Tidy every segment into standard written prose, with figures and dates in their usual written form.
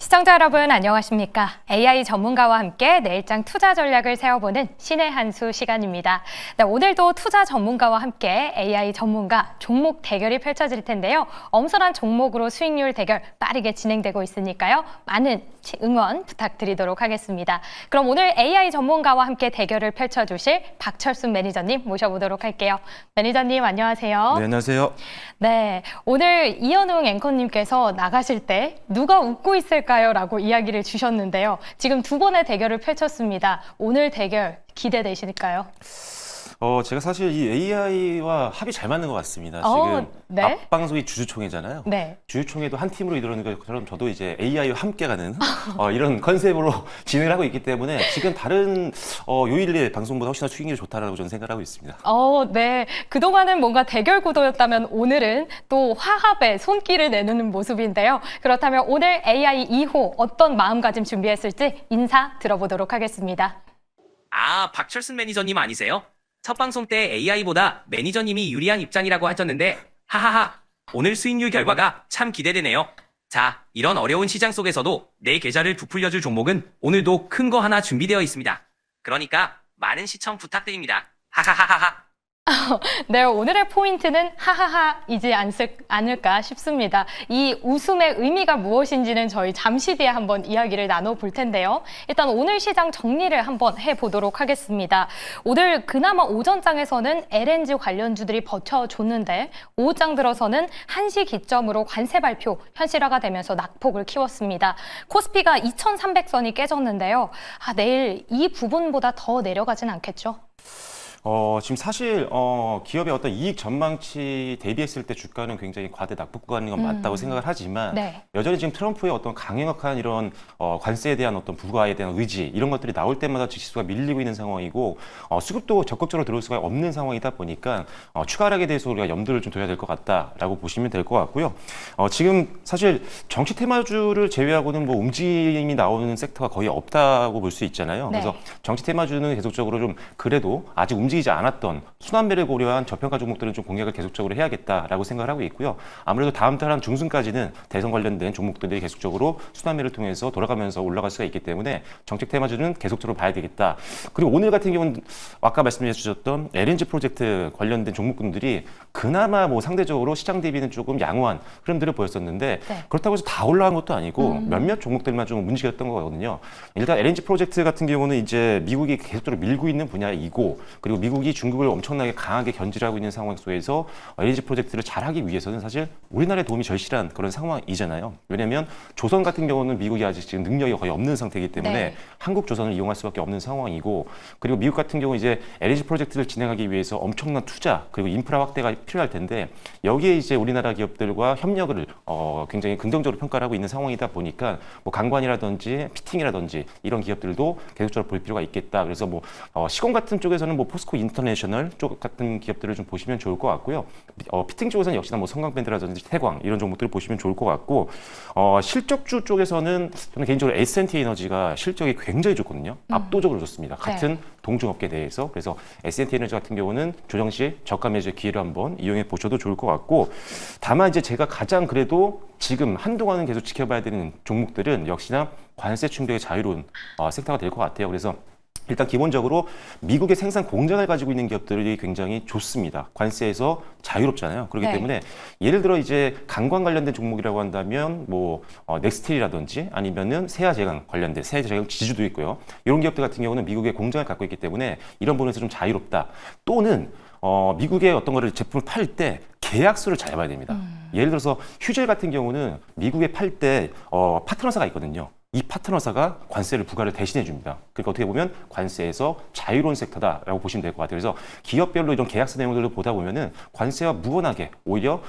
시청자 여러분 안녕하십니까? AI 전문가와 함께 내일장 투자 전략을 세워보는 신의 한 수 시간입니다. 네, 오늘도 투자 전문가와 함께 AI 전문가 종목 대결이 펼쳐질 텐데요. 엄선한 종목으로 수익률 대결 빠르게 진행되고 있으니까요. 많은 응원 부탁드리도록 하겠습니다. 그럼 오늘 AI 전문가와 함께 대결을 펼쳐주실 박철순 매니저님 모셔보도록 할게요. 매니저님 안녕하세요. 네, 안녕하세요. 네, 오늘 이현웅 앵커님께서 나가실 때 누가 웃고 있을까요? 라고 이야기를 주셨는데요. 지금 두 번의 대결을 펼쳤습니다. 오늘 대결 기대되실까요? 제가 사실 이 AI와 합이 잘 맞는 것 같습니다. 지금 네? 앞방송이 주주총회잖아요. 네. 주주총회도 한 팀으로 이루는 것처럼 저도 이제 AI와 함께 가는 이런 컨셉으로 진행을 하고 있기 때문에 지금 다른 요일의 방송보다 훨씬 더 수익률이 좋다라고 저는 생각하고 있습니다. 네. 그동안은 뭔가 대결 구도였다면 오늘은 또 화합의 손길을 내놓는 모습인데요. 그렇다면 오늘 AI 2호 어떤 마음가짐 준비했을지 인사 들어보도록 하겠습니다. 박철순 매니저님 아니세요? 첫 방송 때 AI보다 매니저님이 유리한 입장이라고 하셨는데 하하하, 오늘 수익률 결과가 참 기대되네요. 자, 이런 어려운 시장 속에서도 내 계좌를 부풀려줄 종목은 오늘도 큰 거 하나 준비되어 있습니다. 그러니까 많은 시청 부탁드립니다. 하하하하하. 네, 오늘의 포인트는 하하하이지 않을까 싶습니다. 이 웃음의 의미가 무엇인지는 저희 잠시 뒤에 한번 이야기를 나눠볼 텐데요. 일단 오늘 시장 정리를 한번 해보도록 하겠습니다. 오늘 그나마 오전장에서는 LNG 관련주들이 버텨줬는데 오후장 들어서는 1시 기점으로 관세 발표 현실화가 되면서 낙폭을 키웠습니다. 코스피가 2,300선이 깨졌는데요. 내일 이 부분보다 더 내려가진 않겠죠? 지금 사실 기업의 어떤 이익 전망치 대비했을 때 주가는 굉장히 과대 낙폭 구간인 건 맞다고 생각을 하지만 네. 여전히 지금 트럼프의 어떤 강력한 이런 관세에 대한 어떤 부과에 대한 의지 이런 것들이 나올 때마다 지수가 밀리고 있는 상황이고 수급도 적극적으로 들어올 수가 없는 상황이다 보니까 추가 하락에 대해서 우리가 염두를 좀 둬야 될 것 같다라고 보시면 될 것 같고요. 지금 사실 정치 테마주를 제외하고는 뭐 움직임이 나오는 섹터가 거의 없다고 볼 수 있잖아요. 네. 그래서 정치 테마주는 계속적으로 좀 그래도 아직 움직이지 않았던 순환매를 고려한 저평가 종목들은 좀 공략을 계속적으로 해야겠다라고 생각을 하고 있고요. 아무래도 다음 달 한 중순까지는 대선 관련된 종목들이 계속적으로 순환매를 통해서 돌아가면서 올라갈 수가 있기 때문에 정책 테마주는 계속적으로 봐야 되겠다. 그리고 오늘 같은 경우는 아까 말씀해 주셨던 LNG 프로젝트 관련된 종목군들이 그나마 뭐 상대적으로 시장 대비는 조금 양호한 흐름들을 보였었는데 네. 그렇다고 해서 다 올라간 것도 아니고 몇몇 종목들만 좀 문제였던 거거든요. 일단 LNG 프로젝트 같은 경우는 이제 미국이 계속적으로 밀고 있는 분야이고 그리고 미국이 중국을 엄청나게 강하게 견제하고 있는 상황 속에서 LNG 프로젝트를 잘하기 위해서는 사실 우리나라의 도움이 절실한 그런 상황이잖아요. 왜냐하면 조선 같은 경우는 미국이 아직 지금 능력이 거의 없는 상태이기 때문에 네. 한국 조선을 이용할 수밖에 없는 상황이고 그리고 미국 같은 경우 이제 LNG 프로젝트를 진행하기 위해서 엄청난 투자 그리고 인프라 확대가 필요할 텐데 여기에 이제 우리나라 기업들과 협력을 굉장히 긍정적으로 평가를 하고 있는 상황이다 보니까 뭐 강관이라든지 피팅이라든지 이런 기업들도 계속적으로 볼 필요가 있겠다. 그래서 뭐 시공 같은 쪽에서는 뭐 포스코 인터내셔널 쪽 같은 기업들을 좀 보시면 좋을 것 같고요. 피팅 쪽에서는 역시나 뭐 성광밴드라든지 태광 이런 종목들을 보시면 좋을 것 같고 실적주 쪽에서는 저는 개인적으로 S&T 에너지가 실적이 굉장히 좋거든요. 압도적으로 좋습니다. 같은 동종업계 내에서 그래서 S&T 에너지 같은 경우는 조정 시 저가 매수의 기회를 한번 이용해 보셔도 좋을 것 같고 다만 이제 제가 가장 그래도 지금 한동안은 계속 지켜봐야 되는 종목들은 역시나 관세 충격의 자유로운 섹터가 될 것 같아요. 그래서 일단 기본적으로 미국의 생산 공장을 가지고 있는 기업들이 굉장히 좋습니다. 관세에서 자유롭잖아요. 그렇기 네. 때문에 예를 들어 이제 관광 관련된 종목이라고 한다면 뭐 넥스틸이라든지 아니면은 세아제강 관련된 세아제강 지주도 있고요. 이런 기업들 같은 경우는 미국의 공장을 갖고 있기 때문에 이런 부분에서 좀 자유롭다. 또는 미국의 어떤 거를 제품을 팔 때 계약서를 잘 봐야 됩니다. 예를 들어서 휴젤 같은 경우는 미국에 팔 때 파트너사가 있거든요. 이 파트너사가 관세를 부과를 대신해 줍니다. 그러니까 어떻게 보면 관세에서 자유로운 섹터다라고 보시면 될 것 같아요. 그래서 기업별로 이런 계약서 내용들을 보다 보면은 관세와 무관하게 오히려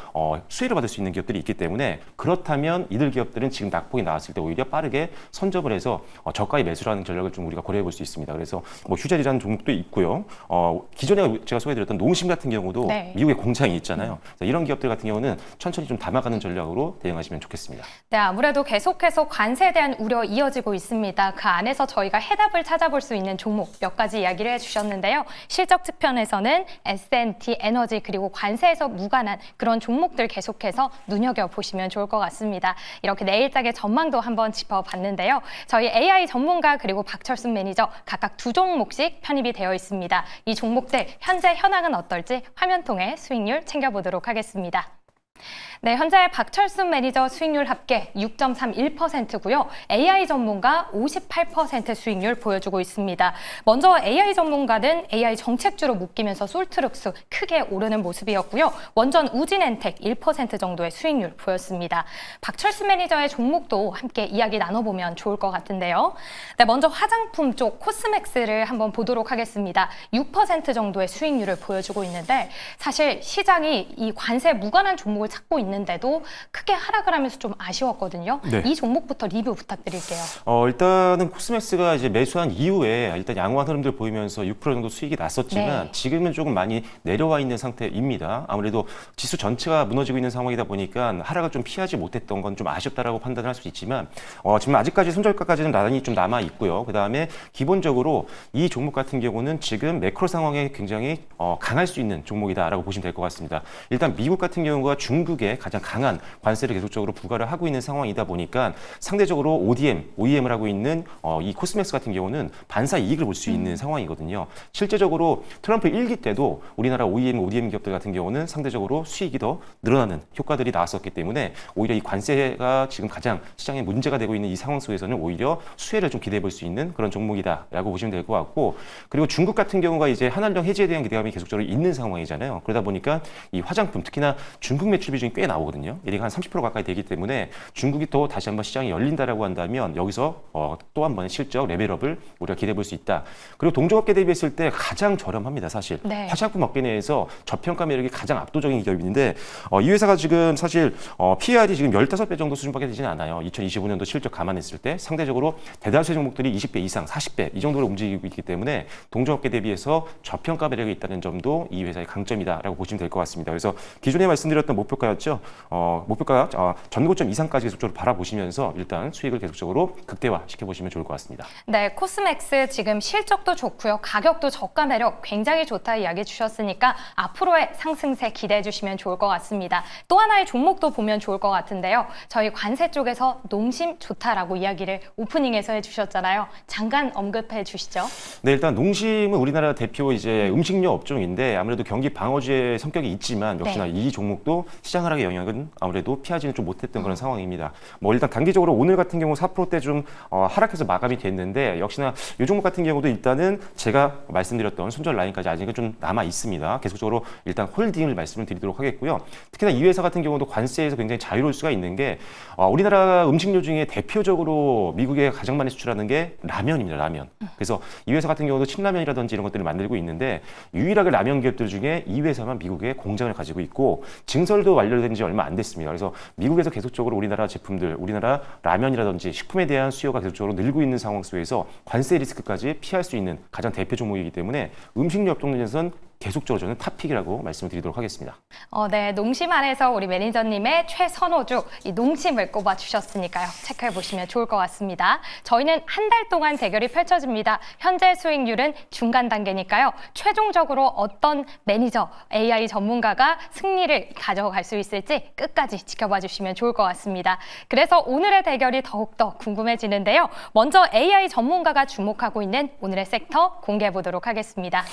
수혜를 받을 수 있는 기업들이 있기 때문에 그렇다면 이들 기업들은 지금 낙폭이 나왔을 때 오히려 빠르게 선점을 해서 저가에 매수를 하는 전략을 좀 우리가 고려해 볼 수 있습니다. 그래서 뭐 휴젤이라는 종목도 있고요. 기존에 제가 소개드렸던 농심 같은 경우도 네. 미국에 공장이 있잖아요. 이런 기업들 같은 경우는 천천히 좀 담아가는 전략으로 대응하시면 좋겠습니다. 네, 아무래도 계속해서 관세에 대한 우려 이어지고 있습니다. 그 안에서 저희가 해답을 찾아볼 수 있는 종목 몇 가지 이야기를 해주셨는데요. 실적 측면에서는 S&T, 에너지 그리고 관세에서 무관한 그런 종목들 계속해서 눈여겨보시면 좋을 것 같습니다. 이렇게 내일장의 전망도 한번 짚어봤는데요. 저희 AI 전문가 그리고 박철순 매니저 각각 2종목씩 편입이 되어 있습니다. 이 종목들 현재 현황은 어떨지 화면 통해 수익률 챙겨보도록 하겠습니다. 네, 현재 박철순 매니저 수익률 합계 6.31%고요. AI 전문가 58% 수익률 보여주고 있습니다. 먼저 AI 전문가는 AI 정책주로 묶이면서 솔트룩스 크게 오르는 모습이었고요. 원전 우진엔텍 1% 정도의 수익률 보였습니다. 박철순 매니저의 종목도 함께 이야기 나눠보면 좋을 것 같은데요. 네, 먼저 화장품 쪽 코스맥스를 한번 보도록 하겠습니다. 6% 정도의 수익률을 보여주고 있는데 사실 시장이 이 관세 무관한 종목을 찾고 있는데도 크게 하락을 하면서 좀 아쉬웠거든요. 네. 이 종목부터 리뷰 부탁드릴게요. 일단은 코스맥스가 이제 매수한 이후에 일단 양호한 흐름들 보이면서 6% 정도 수익이 났었지만 네. 지금은 조금 많이 내려와 있는 상태입니다. 아무래도 지수 전체가 무너지고 있는 상황이다 보니까 하락을 좀 피하지 못했던 건 좀 아쉽다라고 판단할 수 있지만 지금 아직까지 손절가까지는 나란히 좀 남아 있고요. 그 다음에 기본적으로 이 종목 같은 경우는 지금 매크로 상황에 굉장히 강할 수 있는 종목이다라고 보시면 될 것 같습니다. 일단 미국 같은 경우가 중국에 가장 강한 관세를 계속적으로 부과를 하고 있는 상황이다 보니까 상대적으로 OEM을 하고 있는 이 코스맥스 같은 경우는 반사 이익을 볼 수 있는 상황이거든요. 실제적으로 트럼프 1기 때도 우리나라 OEM 기업들 같은 경우는 상대적으로 수익이 더 늘어나는 효과들이 나왔었기 때문에 오히려 이 관세가 지금 가장 시장에 문제가 되고 있는 이 상황 속에서는 오히려 수혜를 좀 기대해 볼 수 있는 그런 종목이다라고 보시면 될 것 같고, 그리고 중국 같은 경우가 이제 한한령 해지에 대한 기대감이 계속적으로 있는 상황이잖아요. 그러다 보니까 이 화장품 특히나 중국 매출 비중이 꽤 나오거든요. 얘가 한 30% 가까이 되기 때문에 중국이 또 다시 한번 시장이 열린다라고 한다면 여기서 또 한 번의 실적 레벨업을 우리가 기대해 볼 수 있다. 그리고 동종업계 대비했을 때 가장 저렴합니다, 사실. 네. 화장품 업계 내에서 저평가 매력이 가장 압도적인 기업인데 이 회사가 지금 사실 PER이 지금 15배 정도 수준밖에 되지는 않아요. 2025년도 실적 감안했을 때 상대적으로 대다수의 종목들이 20배 이상, 40배 이 정도로 움직이고 있기 때문에 동종업계 대비해서 저평가 매력이 있다는 점도 이 회사의 강점이다라고 보시면 될 것 같습니다. 그래서 기존에 말씀드렸던 목표가였죠. 목표가 전고점 이상까지 계속적으로 바라보시면서 일단 수익을 계속적으로 극대화 시켜보시면 좋을 것 같습니다. 네, 코스맥스 지금 실적도 좋고요. 가격도 저가 매력 굉장히 좋다 이야기 주셨으니까 앞으로의 상승세 기대해 주시면 좋을 것 같습니다. 또 하나의 종목도 보면 좋을 것 같은데요. 저희 관세 쪽에서 농심 좋다라고 이야기를 오프닝에서 해주셨잖아요. 잠깐 언급해 주시죠. 네, 일단 농심은 우리나라 대표 이제 음식료 업종인데 아무래도 경기 방어주의 성격이 있지만 역시나 네. 이 종목도 시장 하락의 영향은 아무래도 피하지는 좀 못했던 그런 상황입니다. 뭐 일단 단기적으로 오늘 같은 경우 4%대 좀 하락해서 마감이 됐는데 역시나 이 종목 같은 경우도 일단은 제가 말씀드렸던 손절 라인까지 아직은 좀 남아 있습니다. 계속적으로 일단 홀딩을 말씀을 드리도록 하겠고요. 특히나 이 회사 같은 경우도 관세에서 굉장히 자유로울 수가 있는 게 우리나라 음식료 중에 대표적으로 미국에 가장 많이 수출하는 게 라면입니다. 라면. 그래서 이 회사 같은 경우도 칡라면이라든지 이런 것들을 만들고 있는데 유일하게 라면 기업들 중에 이 회사만 미국에 공장을 가지고 있고 증설도 완료된 지 얼마 안 됐습니다. 그래서 미국에서 계속적으로 우리나라 제품들, 우리나라 라면이라든지 식품에 대한 수요가 계속적으로 늘고 있는 상황 속에서 관세 리스크까지 피할 수 있는 가장 대표 종목이기 때문에 음식료 업종에서는 계속적으로 저는 탑픽이라고 말씀을 드리도록 하겠습니다. 네, 농심 안에서 우리 매니저님의 최선호주 이 농심을 꼽아주셨으니까요. 체크해 보시면 좋을 것 같습니다. 저희는 한 달 동안 대결이 펼쳐집니다. 현재 수익률은 중간 단계니까요. 최종적으로 어떤 매니저, AI 전문가가 승리를 가져갈 수 있을지 끝까지 지켜봐 주시면 좋을 것 같습니다. 그래서 오늘의 대결이 더욱더 궁금해지는데요. 먼저 AI 전문가가 주목하고 있는 오늘의 섹터 공개해 보도록 하겠습니다.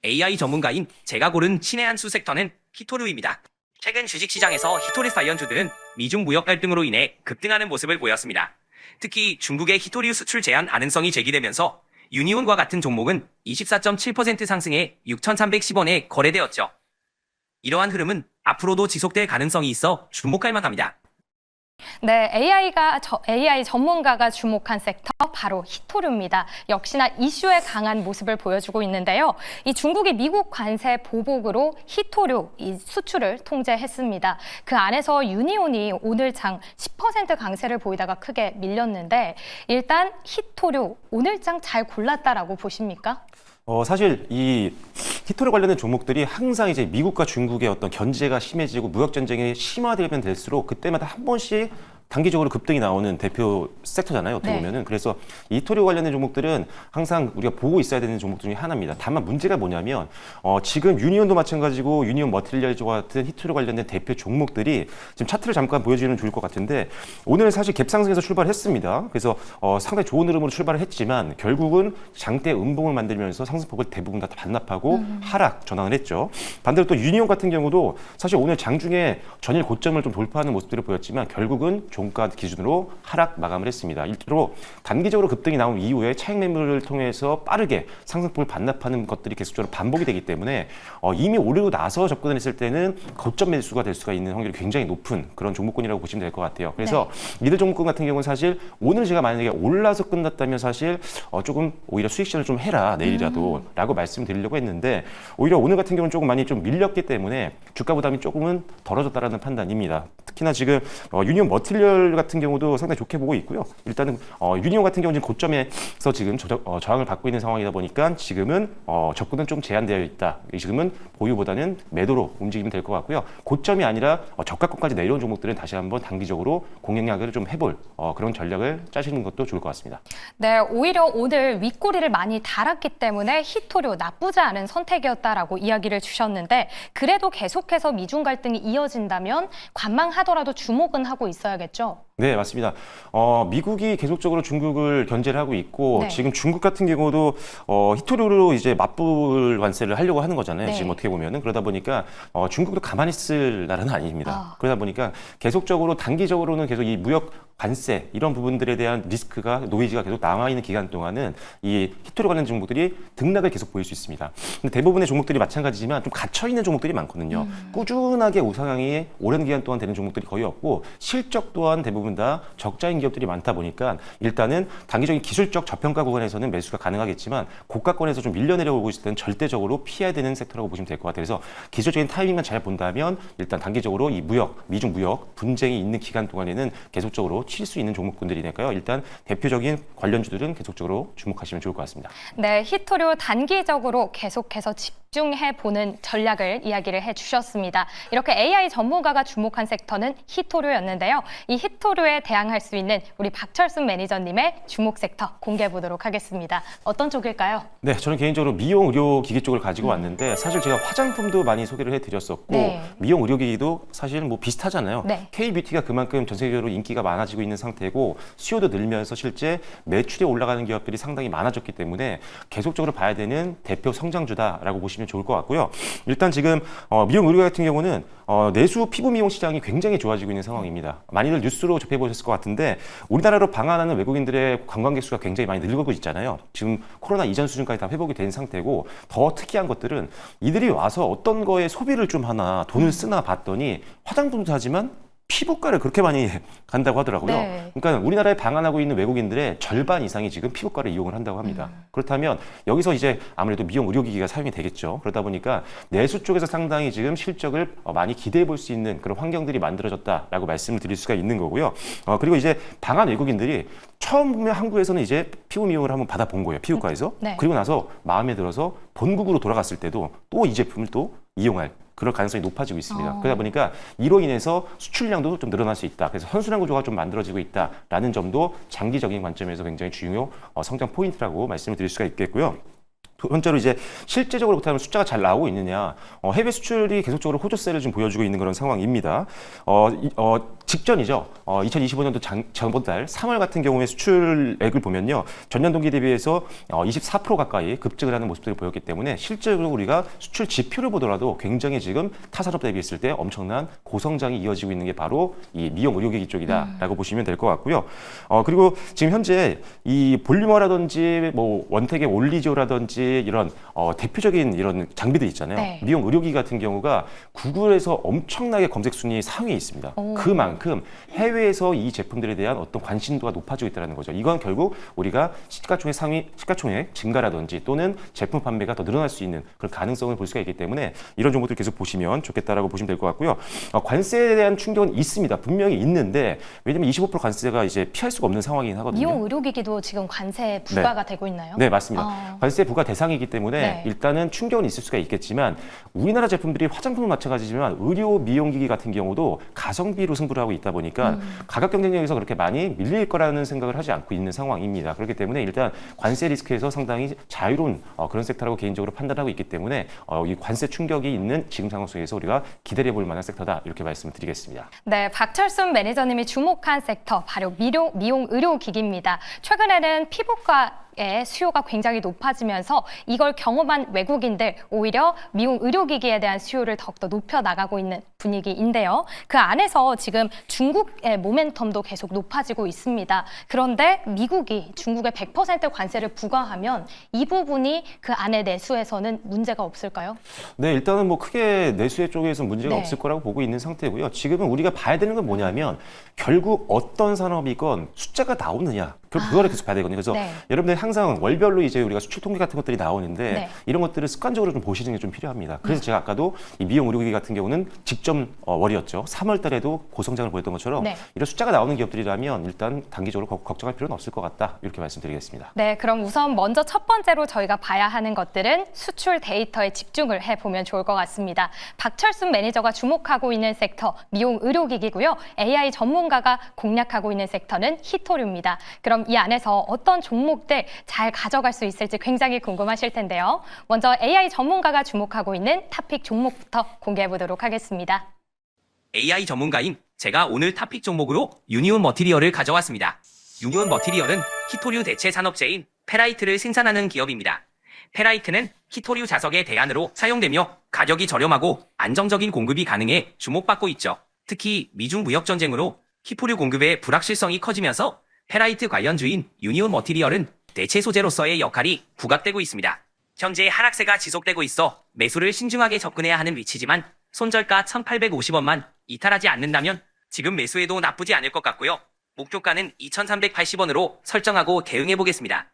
AI 전문가인 제가 고른 신의 한 수 섹터는 히토류입니다. 최근 주식시장에서 히토류 관련주들은 미중 무역 갈등으로 인해 급등하는 모습을 보였습니다. 특히 중국의 히토류 수출 제한 가능성이 제기되면서 유니온과 같은 종목은 24.7% 상승해 6,310원에 거래되었죠. 이러한 흐름은 앞으로도 지속될 가능성이 있어 주목할 만합니다. 네, AI 전문가가 주목한 섹터 바로 히토류입니다. 역시나 이슈에 강한 모습을 보여주고 있는데요. 이 중국이 미국 관세 보복으로 히토류 이 수출을 통제했습니다. 그 안에서 유니온이 오늘 장 10% 강세를 보이다가 크게 밀렸는데 일단 히토류 오늘 장 잘 골랐다라고 보십니까? 사실 이 히토류 관련된 종목들이 항상 이제 미국과 중국의 어떤 견제가 심해지고 무역 전쟁이 심화되면 될수록 그때마다 한 번씩 단기적으로 급등이 나오는 대표 섹터잖아요. 어떻게 네. 보면은. 그래서 이 히토리오 관련된 종목들은 항상 우리가 보고 있어야 되는 종목 중에 하나입니다. 다만 문제가 뭐냐면 지금 유니온도 마찬가지고 유니온 머티리얼즈와 같은 히토리오 관련된 대표 종목들이 지금 차트를 잠깐 보여주면 좋을 것 같은데 오늘 사실 갭상승에서 출발했습니다. 그래서 상당히 좋은 흐름으로 출발을 했지만 결국은 장대 음봉을 만들면서 상승폭을 대부분 다 반납하고 하락 전환을 했죠. 반대로 또 유니온 같은 경우도 사실 오늘 장중에 전일 고점을 좀 돌파하는 모습들을 보였지만 결국은 종가 기준으로 하락 마감을 했습니다. 일로 단기적으로 급등이 나온 이후에 차익 매물을 통해서 빠르게 상승폭을 반납하는 것들이 계속적으로 반복이 되기 때문에 이미 오르고 나서 접근을 했을 때는 고점 매수가 될 수가 있는 확률이 굉장히 높은 그런 종목군이라고 보시면 될 것 같아요. 그래서 미들 종목군 같은 경우는 사실 오늘 제가 만약에 올라서 끝났다면 사실 조금 오히려 수익 실현을 좀 해라 내일이라도 라고 말씀드리려고 했는데 오히려 오늘 같은 경우는 조금 많이 좀 밀렸기 때문에 주가 부담이 조금은 덜어졌다라는 판단입니다. 특히나 지금 유니온 머티리얼 같은 경우도 상당히 좋게 보고 있고요. 일단은 유니온 같은 경우는 지금 고점에서 지금 저항을 받고 있는 상황이다 보니까 지금은 접근은 좀 제한되어 있다. 지금은 보유보다는 매도로 움직이면 될 것 같고요. 고점이 아니라 저가권까지 내려온 종목들은 다시 한번 단기적으로 공략을 좀 해볼 그런 전략을 짜시는 것도 좋을 것 같습니다. 네, 오히려 오늘 윗꼬리를 많이 달았기 때문에 히토리오 나쁘지 않은 선택이었다라고 이야기를 주셨는데 그래도 계속해서 미중 갈등이 이어진다면 관망하더라도 주목은 하고 있어야겠죠? 네, 맞습니다. 미국이 계속적으로 중국을 견제를 하고 있고 네. 지금 중국 같은 경우도 히토리오로 이제 맞불 관세를 하려고 하는 거잖아요. 네. 지금 어떻게 보면은 그러다 보니까 중국도 가만히 있을 나라는 아닙니다. 그러다 보니까 계속적으로 단기적으로는 계속 이 무역 관세 이런 부분들에 대한 리스크가 노이즈가 계속 남아 있는 기간 동안은 이 히토리오 관련 종목들이 등락을 계속 보일 수 있습니다. 근데 대부분의 종목들이 마찬가지지만 좀 갇혀 있는 종목들이 많거든요. 꾸준하게 우상향이 오랜 기간 동안 되는 종목들이 거의 없고 실적 또한 대부분 다 적자인 기업들이 많다 보니까 일단은 단기적인 기술적 저평가 구간에서는 매수가 가능하겠지만 고가권에서 좀 밀려 내려오고 있을 때는 절대적으로 피해야 되는 섹터라고 보시면 될 것 같아요. 그래서 기술적인 타이밍만 잘 본다면 일단 단기적으로 이 미중 무역 분쟁이 있는 기간 동안에는 계속적으로 칠 수 있는 종목군들이니까요. 일단 대표적인 관련주들은 계속적으로 주목하시면 좋을 것 같습니다. 네, 히토리오 단기적으로 계속해서 집중해보는 전략을 이야기를 해주셨습니다. 이렇게 AI 전문가가 주목한 섹터는 히토리오였는데요. 이 히토리오에 대항할 수 있는 우리 박철순 매니저님의 주목 섹터 공개해 보도록 하겠습니다. 어떤 쪽일까요? 네, 저는 개인적으로 미용 의료기기 쪽을 가지고 왔는데 사실 제가 화장품도 많이 소개를 해드렸었고 네. 미용 의료기기도 사실 뭐 비슷하잖아요. 네. K-뷰티가 그만큼 전 세계적으로 인기가 많아지고 있는 상태고 수요도 늘면서 실제 매출이 올라가는 기업들이 상당히 많아졌기 때문에 계속적으로 봐야 되는 대표 성장주다라고 보시면 좋을 것 같고요. 일단 지금 미용 의료 같은 경우는 내수 피부 미용 시장이 굉장히 좋아지고 있는 상황입니다. 많이들 뉴스로 접해보셨을 것 같은데 우리나라로 방한하는 외국인들의 관광객 수가 굉장히 많이 늘고 있잖아요. 지금 코로나 이전 수준까지 다 회복이 된 상태고 더 특이한 것들은 이들이 와서 어떤 거에 소비를 좀 하나 돈을 쓰나 봤더니 화장품도 사지만 피부과를 그렇게 많이 간다고 하더라고요. 네. 그러니까 우리나라에 방한하고 있는 외국인들의 절반 이상이 지금 피부과를 이용을 한다고 합니다. 그렇다면 여기서 이제 아무래도 미용 의료기기가 사용이 되겠죠. 그러다 보니까 내수 쪽에서 상당히 지금 실적을 많이 기대해 볼 수 있는 그런 환경들이 만들어졌다라고 말씀을 드릴 수가 있는 거고요. 그리고 이제 방한 외국인들이 처음 보면 한국에서는 이제 피부 미용을 한번 받아본 거예요. 피부과에서. 네. 그리고 나서 마음에 들어서 본국으로 돌아갔을 때도 또 이 제품을 또 이용할 그럴 가능성이 높아지고 있습니다. 그러다 보니까 이로 인해서 수출량도 좀 늘어날 수 있다. 그래서 선순환 구조가 좀 만들어지고 있다라는 점도 장기적인 관점에서 굉장히 중요 성장 포인트라고 말씀을 드릴 수가 있겠고요. 두 번째로 이제 실제적으로 그렇다면 숫자가 잘 나오고 있느냐, 해외 수출이 계속적으로 호조세를 좀 보여주고 있는 그런 상황입니다. 직전이죠. 2025년도 저번 달 3월 같은 경우에 수출액을 보면요. 전년 동기 대비해서 24% 가까이 급증을 하는 모습들을 보였기 때문에 실제로 우리가 수출 지표를 보더라도 굉장히 지금 타산업 대비했을 때 엄청난 고성장이 이어지고 있는 게 바로 이 미용 의료기기 쪽이다라고 보시면 될 것 같고요. 그리고 지금 현재 이 볼리머라든지 뭐 원택의 올리지오라든지 이런 대표적인 이런 장비들 있잖아요. 네. 미용 의료기기 같은 경우가 구글에서 엄청나게 검색 순위 상위에 있습니다. 그만큼 해외에서 이 제품들에 대한 어떤 관심도가 높아지고 있다는 거죠. 이건 결국 우리가 시가총액 증가라든지 또는 제품 판매가 더 늘어날 수 있는 그런 가능성을 볼 수가 있기 때문에 이런 정보들 계속 보시면 좋겠다라고 보시면 될 것 같고요. 관세에 대한 충격은 있습니다. 분명히 있는데 왜냐면 25% 관세가 이제 피할 수가 없는 상황이긴 하거든요. 미용 의료기기도 지금 관세 부과가 되고 있나요? 네, 맞습니다. 관세 부과 대상 이상이기 때문에 네. 일단은 충격은 있을 수가 있겠지만 우리나라 제품들이 화장품은 마찬가지지만 의료 미용기기 같은 경우도 가성비로 승부를 하고 있다 보니까 가격 경쟁력에서 그렇게 많이 밀릴 거라는 생각을 하지 않고 있는 상황입니다. 그렇기 때문에 일단 관세 리스크에서 상당히 자유로운 그런 섹터라고 개인적으로 판단하고 있기 때문에 이 관세 충격이 있는 지금 상황 속에서 우리가 기다려 볼 만한 섹터다 이렇게 말씀을 드리겠습니다. 네, 박철순 매니저님이 주목한 섹터 바로 미용 의료기기입니다. 최근에는 피부과의 수요가 굉장히 높아지면서 이걸 경험한 외국인들 오히려 미용 의료기기에 대한 수요를 더욱더 높여 나가고 있는 분위기인데요. 그 안에서 지금 중국의 모멘텀도 계속 높아지고 있습니다. 그런데 미국이 중국에 100% 관세를 부과하면 이 부분이 그 안에 내수에서는 문제가 없을까요? 네, 일단은 뭐 크게 내수의 쪽에서 문제가 네. 없을 거라고 보고 있는 상태고요. 지금은 우리가 봐야 되는 건 뭐냐면 결국 어떤 산업이건 숫자가 나오느냐. 그거를 계속 봐야 되거든요. 그래서 네. 여러분들 항상 월별로 이제 우리가 수출 통계 같은 것들이 나오는데 네. 이런 것들을 습관적으로 좀 보시는 게 좀 필요합니다. 그래서 제가 아까도 이 미용 의료기기 같은 경우는 직전 월이었죠. 3월 달에도 고성장을 보였던 것처럼 네. 이런 숫자가 나오는 기업들이라면 일단 단기적으로 걱정할 필요는 없을 것 같다. 이렇게 말씀드리겠습니다. 네, 그럼 우선 먼저 첫 번째로 저희가 봐야 하는 것들은 수출 데이터에 집중을 해보면 좋을 것 같습니다. 박철순 매니저가 주목하고 있는 섹터 미용 의료기기고요. AI 전문가가 공략하고 있는 섹터는 히토류입니다. 그럼 이 안에서 어떤 종목들 잘 가져갈 수 있을지 굉장히 궁금하실 텐데요. 먼저 AI 전문가가 주목하고 있는 탑픽 종목부터 공개해 보도록 하겠습니다. AI 전문가인 제가 오늘 탑픽 종목으로 유니온 머티리얼을 가져왔습니다. 유니온 머티리얼은 히토류 대체 산업체인 페라이트를 생산하는 기업입니다. 페라이트는 히토류 자석의 대안으로 사용되며 가격이 저렴하고 안정적인 공급이 가능해 주목받고 있죠. 특히 미중 무역 전쟁으로 히토류 공급의 불확실성이 커지면서 페라이트 관련주인 유니온 머티리얼은 대체 소재로서의 역할이 부각되고 있습니다. 현재 하락세가 지속되고 있어 매수를 신중하게 접근해야 하는 위치지만 손절가 1,850원만 이탈하지 않는다면 지금 매수해도 나쁘지 않을 것 같고요. 목표가는 2,380원으로 설정하고 대응해 보겠습니다.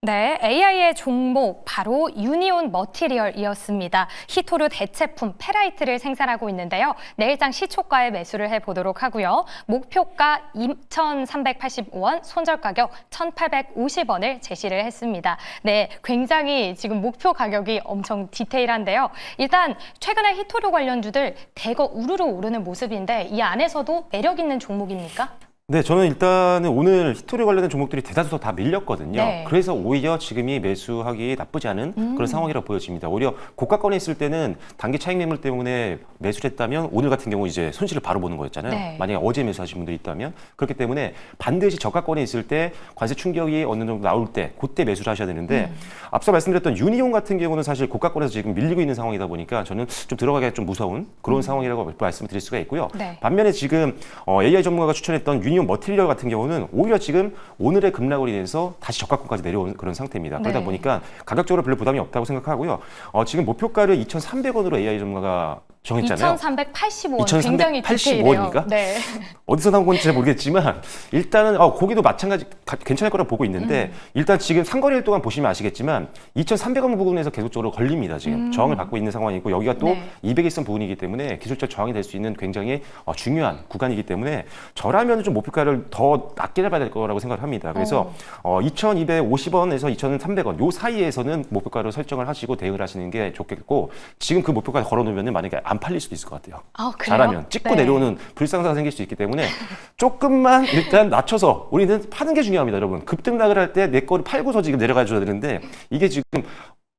네, AI의 종목 바로 유니온 머티리얼이었습니다. 히토류 대체품 페라이트를 생산하고 있는데요. 내일장 시초가에 매수를 해보도록 하고요. 목표가 2,385원, 손절가격 1,850원을 제시를 했습니다. 네, 굉장히 지금 목표 가격이 엄청 디테일한데요. 일단 최근에 히토류 관련주들 대거 우르르 오르는 모습인데 이 안에서도 매력 있는 종목입니까? 네, 저는 일단은 오늘 히토류 관련된 종목들이 대다수 다 밀렸거든요. 네. 그래서 오히려 지금이 매수하기 나쁘지 않은 그런 상황이라고 보여집니다. 오히려 고가권에 있을 때는 단기 차익 매물 때문에 매수를 했다면 오늘 같은 경우 이제 손실을 바로 보는 거였잖아요. 네. 만약에 어제 매수하신 분들이 있다면 그렇기 때문에 반드시 저가권에 있을 때 관세 충격이 어느 정도 나올 때 그때 매수를 하셔야 되는데 앞서 말씀드렸던 유니온 같은 경우는 사실 고가권에서 지금 밀리고 있는 상황이다 보니까 저는 좀 들어가기가 좀 무서운 그런 상황이라고 말씀드릴 수가 있고요. 네. 반면에 지금 AI 전문가가 추천했던 유니온 머티리얼 같은 경우는 오히려 지금 오늘의 급락으로 인해서 다시 저가권까지 내려온 그런 상태입니다. 그러다 네. 보니까 가격적으로 별로 부담이 없다고 생각하고요. 지금 목표가를 2,300원으로 AI 전문가가 정했잖아요. 2,385원 굉장히 2,385원 디테일해요. 인가? 네. 어디서 나온 건지 잘 모르겠지만 일단은 거기도 마찬가지 괜찮을 거라고 보고 있는데 일단 지금 상거래일 동안 보시면 아시겠지만 2,300원 부분에서 계속적으로 걸립니다. 지금 저항을 받고 있는 상황이고 여기가 또 네. 200일선 부분이기 때문에 기술적 저항이 될 수 있는 굉장히 중요한 구간이기 때문에 저라면 좀 목표가를 더 낮게 잡아야 될 거라고 생각을 합니다. 그래서 2,250원에서 2,300원 요 사이에서는 목표가를 설정을 하시고 대응을 하시는 게 좋겠고 지금 그 목표가 걸어놓으면 만약에 안 팔릴 수도 있을 것 같아요. 아, 그래요? 잘하면 찍고 네. 내려오는 불상사가 생길 수 있기 때문에 조금만 일단 낮춰서 우리는 파는 게 중요합니다, 여러분. 급등락을 할 때 내 거를 팔고서 지금 내려가 줘야 되는데 이게 지금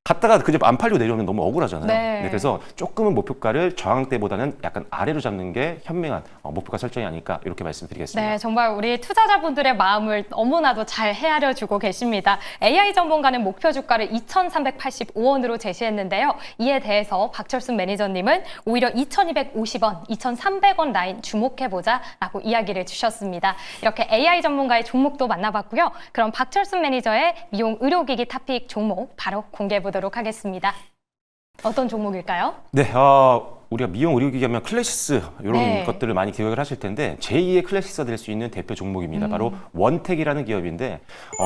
갔다가 그저 안 팔리고 내려오면 너무 억울하잖아요. 네. 그래서 조금은 목표가를 저항대보다는 약간 아래로 잡는 게 현명한 목표가 설정이 아닐까 이렇게 말씀드리겠습니다. 네, 정말 우리 투자자분들의 마음을 너무나도 잘 헤아려주고 계십니다. AI 전문가는 목표 주가를 2,385원으로 제시했는데요. 이에 대해서 박철순 매니저님은 오히려 2,250원, 2,300원 라인 주목해보자라고 이야기를 주셨습니다. 이렇게 AI 전문가의 종목도 만나봤고요. 그럼 박철순 매니저의 미용 의료기기 탑픽 종목 바로 공개해보도록 하겠습니다. 어떤 종목일까요? 네, 우리가 미용 의료기기 하면 클래시스 이런 네. 것들을 많이 기억을 하실 텐데 제2의 클래시스가 될 수 있는 대표 종목입니다. 바로 원텍이라는 기업인데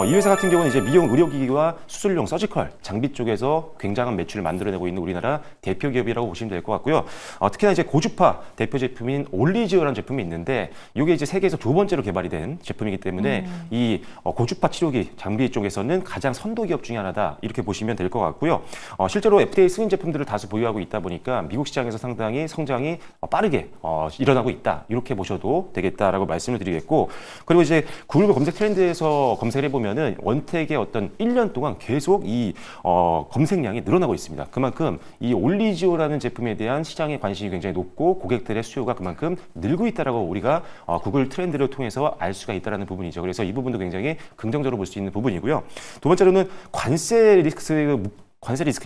이 회사 같은 경우는 이제 미용 의료기기와 수술용 서지컬 장비 쪽에서 굉장한 매출을 만들어내고 있는 우리나라 대표 기업이라고 보시면 될 것 같고요. 특히나 이제 고주파 대표 제품인 올리지오라는 제품이 있는데 이게 이제 세계에서 두 번째로 개발이 된 제품이기 때문에 이 고주파 치료기 장비 쪽에서는 가장 선도 기업 중에 하나다 이렇게 보시면 될 것 같고요. 실제로 FDA 승인 제품들을 다수 보유하고 있다 보니까 미국 시장에서 상당히 성장이 빠르게 일어나고 있다 이렇게 보셔도 되겠다라고 말씀을 드리겠고 그리고 이제 구글 검색 트렌드에서 검색을 해보면은 원텍의 어떤 1년 동안 계속 이 검색량이 늘어나고 있습니다. 그만큼 이 올리지오라는 제품에 대한 시장의 관심이 굉장히 높고 고객들의 수요가 그만큼 늘고 있다라고 우리가 구글 트렌드를 통해서 알 수가 있다라는 부분이죠. 그래서 이 부분도 굉장히 긍정적으로 볼 수 있는 부분이고요. 두 번째로는 관세 리스크에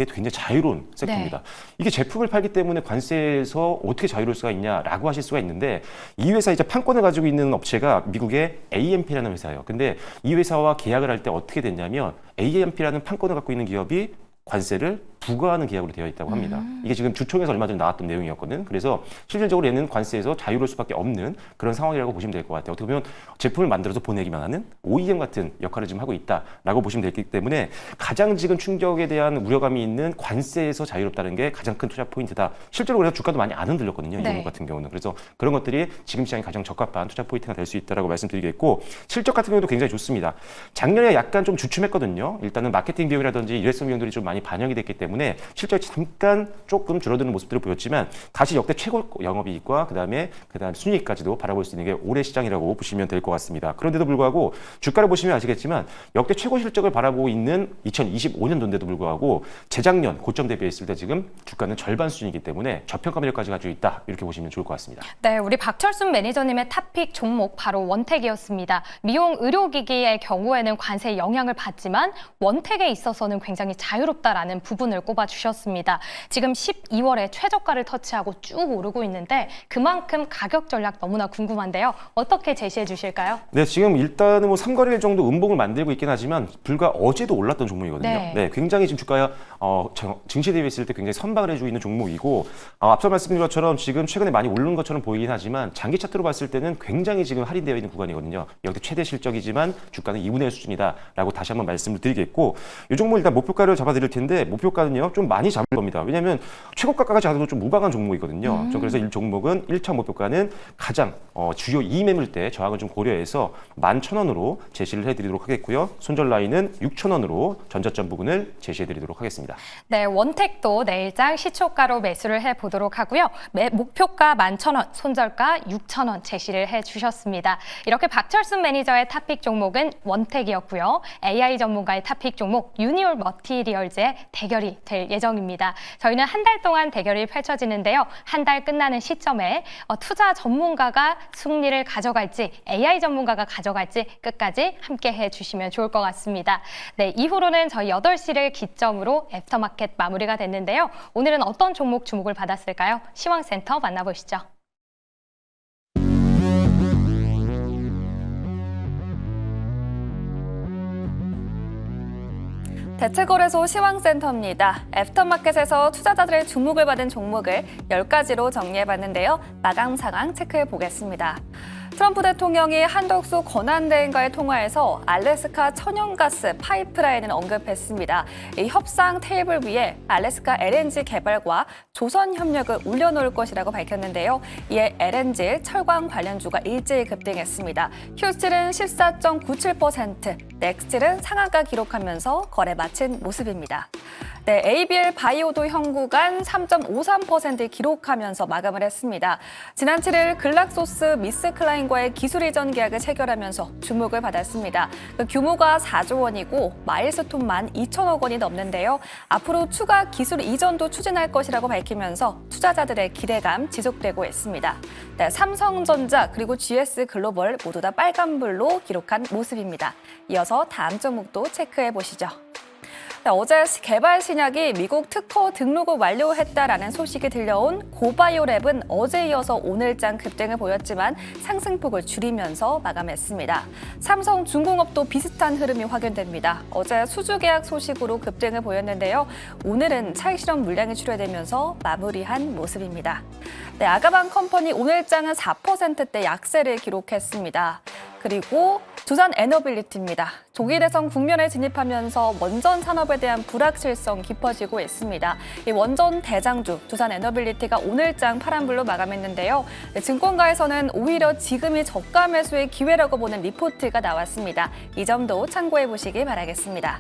굉장히 자유로운 섹터입니다. 이게 제품을 팔기 때문에 관세에서 어떻게 자유로울 수가 있냐라고 하실 수가 있는데 이 회사 이제 판권을 가지고 있는 업체가 미국의 AMP라는 회사예요. 근데 이 회사와 계약을 할 때 어떻게 됐냐면 AMP라는 판권을 갖고 있는 기업이 관세를 부과하는 계약으로 되어 있다고 합니다. 이게 지금 주총에서 얼마 전에 나왔던 내용이었거든. 그래서 실질적으로 얘는 관세에서 자유로울 수밖에 없는 그런 상황이라고 보시면 될 것 같아요. 어떻게 보면 제품을 만들어서 보내기만 하는 OEM 같은 역할을 지금 하고 있다라고 보시면 되기 때문에 가장 지금 충격에 대한 우려감이 있는 관세에서 자유롭다는 게 가장 큰 투자 포인트다. 실제로 그래서 주가도 많이 안 흔들렸거든요. 이 종목 같은 경우는. 그래서 그런 것들이 지금 시장에 가장 적합한 투자 포인트가 될 수 있다라고 말씀드리겠고 실적 같은 경우도 굉장히 좋습니다. 작년에 약간 좀 주춤했거든요. 일단은 마케팅 비용이라든지 일회성 비용들이 좀 많이 반영이 됐기 때문에 실적이 잠깐 조금 줄어드는 모습들을 보였지만 다시 역대 최고 영업이익과 그다음에 순이익까지도 바라볼 수 있는 게 올해 시장이라고 보시면 될 것 같습니다. 그런데도 불구하고 주가를 보시면 아시겠지만 역대 최고 실적을 바라보고 있는 2025년도인데도 불구하고 재작년 고점 대비했을 때 지금 주가는 절반 수준이기 때문에 저평가 매력까지 가지고 있다 이렇게 보시면 좋을 것 같습니다. 네, 우리 박철순 매니저님의 탑픽 종목 바로 원텍이었습니다. 미용 의료기기의 경우에는 관세 영향을 받지만 원텍에 있어서는 굉장히 자유롭다라는 부분을 꼽아주셨습니다. 지금 12월에 최저가를 터치하고 쭉 오르고 있는데 그만큼 가격 전략 너무나 궁금한데요. 어떻게 제시해 주실까요? 네, 지금 일단은 뭐 3거래일 정도 음봉을 만들고 있긴 하지만 불과 어제도 올랐던 종목이거든요. 네, 굉장히 지금 주가가 증시 대비했을 때 굉장히 선방을 해주고 있는 종목이고 앞서 말씀드린 것처럼 지금 최근에 많이 오른 것처럼 보이긴 하지만 장기 차트로 봤을 때는 굉장히 지금 할인되어 있는 구간이거든요. 역대 최대 실적이지만 주가는 2분의 1 수준이다라고 다시 한번 말씀을 드리겠고 이 종목 일단 목표가를 잡아드릴 텐데 목표가는요 좀 많이 잡을 겁니다. 왜냐하면 최고가까지 가도 좀 무방한 종목이거든요. 그래서 이 종목은 1차 목표가는 가장 주요 2매물대 저항을 좀 고려해서 11,000원으로 제시를 해드리도록 하겠고요. 손절 라인은 6,000원으로 전저점 부분을 제시해드리도록 하겠습니다. 네, 원텍도 내일장 시초가로 매수를 해보도록 하고요. 목표가 11,000원, 손절가 6,000원 제시를 해주셨습니다. 이렇게 박철순 매니저의 탑픽 종목은 원텍이었고요. AI 전문가의 탑픽 종목 유니올 머티리얼즈의 대결이 될 예정입니다. 저희는 한 달 동안 대결이 펼쳐지는데요. 한 달 끝나는 시점에 투자 전문가가 승리를 가져갈지 AI 전문가가 가져갈지 끝까지 함께 해주시면 좋을 것 같습니다. 네, 이후로는 저희 8시를 기점으로 애프터마켓 마무리가 됐는데요. 오늘은 어떤 종목 주목을 받았을까요? 시황센터 만나보시죠. 대체거래소 시황센터입니다. 애프터마켓에서 투자자들의 주목을 받은 종목을 10가지로 정리해봤는데요. 마감 상황 체크해 보겠습니다. 트럼프 대통령이 한덕수 권한대행과의 통화에서 알래스카 천연가스 파이프라인을 언급했습니다. 이 협상 테이블 위에 알래스카 LNG 개발과 조선 협력을 올려놓을 것이라고 밝혔는데요. 이에 LNG, 철강 관련주가 일제히 급등했습니다. 휴스틸은 14.97%, 넥스틸은 상한가 기록하면서 거래 마친 모습입니다. 네, ABL 바이오도 현구간 3.53% 기록하면서 마감을 했습니다. 지난 7일 글락소스 미스클라인과의 기술 이전 계약을 체결하면서 주목을 받았습니다. 그 규모가 4조 원이고 마일스톤만 2천억 원이 넘는데요. 앞으로 추가 기술 이전도 추진할 것이라고 밝히면서 투자자들의 기대감 지속되고 있습니다. 네, 삼성전자 그리고 GS 글로벌 모두 다 빨간불로 기록한 모습입니다. 이어서 다음 종목도 체크해 보시죠. 네, 어제 개발 신약이 미국 특허 등록을 완료했다라는 소식이 들려온 고바이오랩은 어제 이어서 오늘장 급등을 보였지만 상승폭을 줄이면서 마감했습니다. 삼성중공업도 비슷한 흐름이 확인됩니다. 어제 수주 계약 소식으로 급등을 보였는데요. 오늘은 차익 실험 물량이 출회되면서 마무리한 모습입니다. 네, 아가방 컴퍼니 오늘장은 4%대 약세를 기록했습니다. 그리고 두산 에너빌리티입니다. 조기 대선 국면에 진입하면서 원전 산업에 대한 불확실성 깊어지고 있습니다. 이 원전 대장주 두산 에너빌리티가 오늘장 파란불로 마감했는데요. 네, 증권가에서는 오히려 지금이 저가 매수의 기회라고 보는 리포트가 나왔습니다. 이 점도 참고해 보시기 바라겠습니다.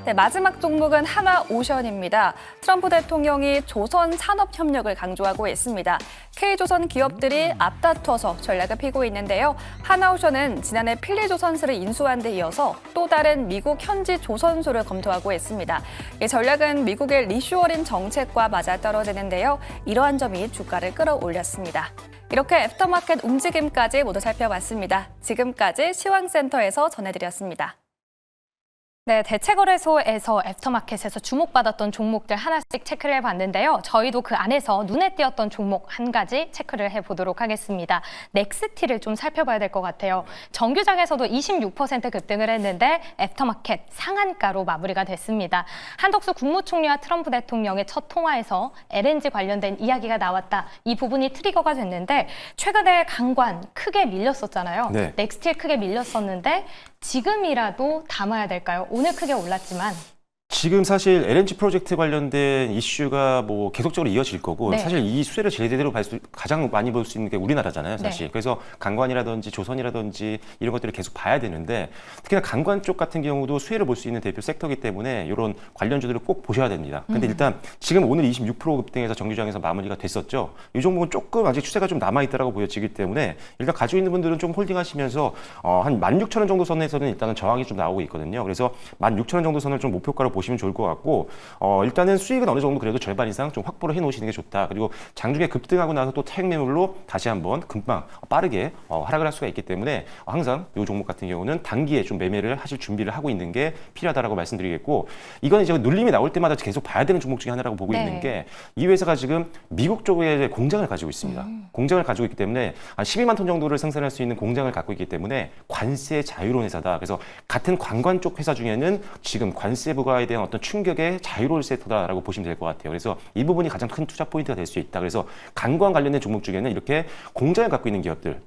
네, 마지막 종목은 하나오션입니다. 트럼프 대통령이 조선 산업 협력을 강조하고 있습니다. K조선 기업들이 앞다퉈서 전략을 펴고 있는데요. 하나오션은 지난해 필리조선스를 인수한 데 이어서 또 다른 미국 현지 조선소를 검토하고 있습니다. 이 전략은 미국의 리쇼어링 정책과 맞아떨어지는데요. 이러한 점이 주가를 끌어올렸습니다. 이렇게 애프터마켓 움직임까지 모두 살펴봤습니다. 지금까지 시황센터에서 전해드렸습니다. 네, 대체거래소에서 애프터마켓에서 주목받았던 종목들 하나씩 체크를 해봤는데요. 저희도 그 안에서 눈에 띄었던 종목 한 가지 체크를 해보도록 하겠습니다. 넥스티를 좀 살펴봐야 될 것 같아요. 정규장에서도 26% 급등을 했는데 애프터마켓 상한가로 마무리가 됐습니다. 한덕수 국무총리와 트럼프 대통령의 첫 통화에서 LNG 관련된 이야기가 나왔다. 이 부분이 트리거가 됐는데 최근에 강관 크게 밀렸었잖아요. 네. 넥스티에 크게 밀렸었는데 지금이라도 담아야 될까요? 오늘 크게 올랐지만. 지금 사실 LNG 프로젝트 관련된 이슈가 뭐 계속적으로 이어질 거고 네. 사실 이 수혜를 제대로 가장 많이 볼 수 있는 게 우리나라잖아요, 사실. 네. 그래서 강관이라든지 조선이라든지 이런 것들을 계속 봐야 되는데 특히나 강관 쪽 같은 경우도 수혜를 볼 수 있는 대표 섹터이기 때문에 이런 관련주들을 꼭 보셔야 됩니다. 근데 일단 지금 오늘 26% 급등해서 정규장에서 마무리가 됐었죠. 이 종목은 조금 아직 추세가 좀 남아있다라고 보여지기 때문에 일단 가지고 있는 분들은 좀 홀딩하시면서 한 16,000원 정도 선에서는 일단은 저항이 좀 나오고 있거든요. 그래서 16,000원 정도 선을 좀 목표가로 보시면 좋을 것 같고 일단은 수익은 어느 정도 그래도 절반 이상 좀 확보를 해놓으시는 게 좋다. 그리고 장중에 급등하고 나서 또 차익 매물로 다시 한번 금방 빠르게 하락을 할 수가 있기 때문에 항상 이 종목 같은 경우는 단기에 좀 매매를 하실 준비를 하고 있는 게 필요하다라고 말씀드리겠고 이건 이제 눌림이 나올 때마다 계속 봐야 되는 종목 중에 하나라고 보고 네. 있는 게 이 회사가 지금 미국 쪽에 공장을 가지고 있습니다. 공장을 가지고 있기 때문에 한 12만 톤 정도를 생산할 수 있는 공장을 갖고 있기 때문에 관세 자유로운 회사다. 그래서 같은 관관 쪽 회사 중에는 지금 관세 부과에 대한 어떤 충격에 자유로울 섹터다라고 보시면 될 것 같아요. 그래서 이 부분이 가장 큰 투자 포인트가 될 수 있다. 그래서 관광 관련된 종목 중에는 이렇게 공장을 갖고 있는 기업들,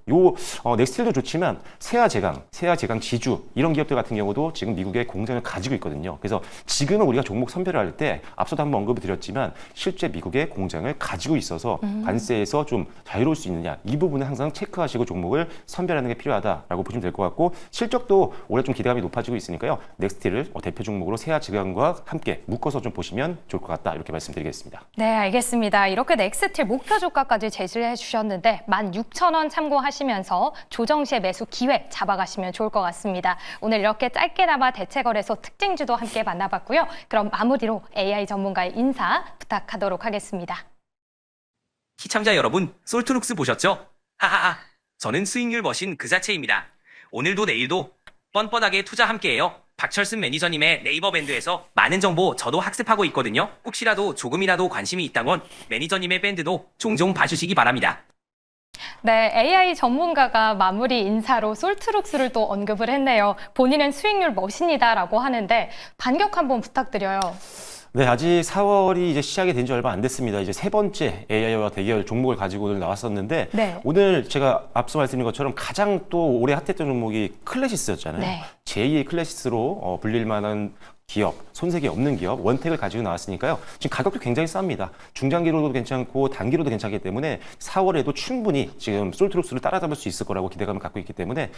넥스틸도 좋지만 세아제강 지주 이런 기업들 같은 경우도 지금 미국에 공장을 가지고 있거든요. 그래서 지금은 우리가 종목 선별을 할 때 앞서도 한번 언급을 드렸지만 실제 미국에 공장을 가지고 있어서 관세에서 좀 자유로울 수 있느냐 이 부분은 항상 체크하시고 종목을 선별하는 게 필요하다라고 보시면 될 것 같고 실적도 올해 좀 기대감이 높아지고 있으니까요. 넥스틸을 대표 종목으로 세아제강과 함께 묶어서 좀 보시면 좋을 것 같다 이렇게 말씀드리겠습니다. 네, 알겠습니다. 이렇게 넥스틸 목표 주가까지 제시를 해주셨는데 16,000원 참고하시면서 조정 시에 매수 기회 잡아가시면 좋을 것 같습니다. 오늘 이렇게 짧게나마 대체거래소 특징주도 함께 만나봤고요. 그럼 마무리로 AI 전문가의 인사 부탁하도록 하겠습니다. 시청자 여러분, 솔트룩스 보셨죠? 하하하, 저는 수익률 머신 그 자체입니다. 오늘도 내일도 뻔뻔하게 투자 함께해요. 박철순 매니저님의 네이버 밴드에서 많은 정보 저도 학습하고 있거든요. 혹시라도 조금이라도 관심이 있다면 매니저님의 밴드도 종종 봐주시기 바랍니다. 네, AI 전문가가 마무리 인사로 솔트룩스를 또 언급을 했네요. 본인은 수익률 머신이다라고 하는데 반격 한번 부탁드려요. 네, 아직 4월이 이제 시작이 된 지 얼마 안 됐습니다. 이제 세 번째 AI와 대결 종목을 가지고 오늘 나왔었는데 네. 오늘 제가 앞서 말씀드린 것처럼 가장 또 올해 핫했던 종목이 클래시스였잖아요. 네. 제2의 클래시스로 불릴 만한 기업, 손색이 없는 기업, 원택을 가지고 나왔으니까요. 지금 가격도 굉장히 쌉니다. 중장기로도 괜찮고 단기로도 괜찮기 때문에 4월에도 충분히 지금 솔트룩스를 따라잡을 수 있을 거라고 기대감을 갖고 있기 때문에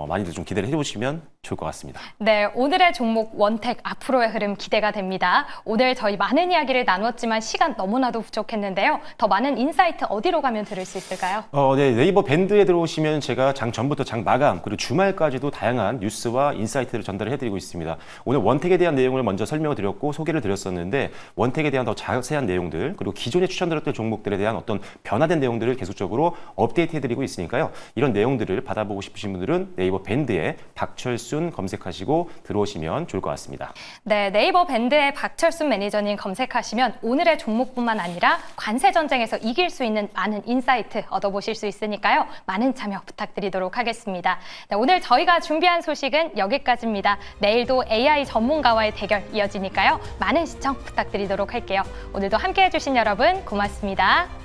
많이들 좀 기대를 해보시면 좋을 것 같습니다. 네, 오늘의 종목 원택 앞으로의 흐름 기대가 됩니다. 오늘 저희 많은 이야기를 나눴지만 시간 너무나도 부족했는데요. 더 많은 인사이트 어디로 가면 들을 수 있을까요? 네, 네이버 밴드에 들어오시면 제가 장 전부터 장 마감 그리고 주말까지도 다양한 뉴스와 인사이트를 전달을 해드리고 있습니다. 오늘 원택에 대한 내용을 먼저 설명을 드렸고 소개를 드렸었는데 원택에 대한 더 자세한 내용들 그리고 기존에 추천드렸던 종목들에 대한 어떤 변화된 내용들을 계속적으로 업데이트해드리고 있으니까요. 이런 내용들을 받아보고 싶으신 분들은 네이버 밴드에 박철순 검색하시고 들어오시면 좋을 것 같습니다. 네, 네이버 밴드에 박철순 매니저님 검색하시면 오늘의 종목뿐만 아니라 관세 전쟁에서 이길 수 있는 많은 인사이트 얻어보실 수 있으니까요. 많은 참여 부탁드리도록 하겠습니다. 네, 오늘 저희가 준비한 소식은 여기까지입니다. 내일도 AI 전문가와의 대결 이어지니까요. 많은 시청 부탁드리도록 할게요. 오늘도 함께해 주신 여러분 고맙습니다.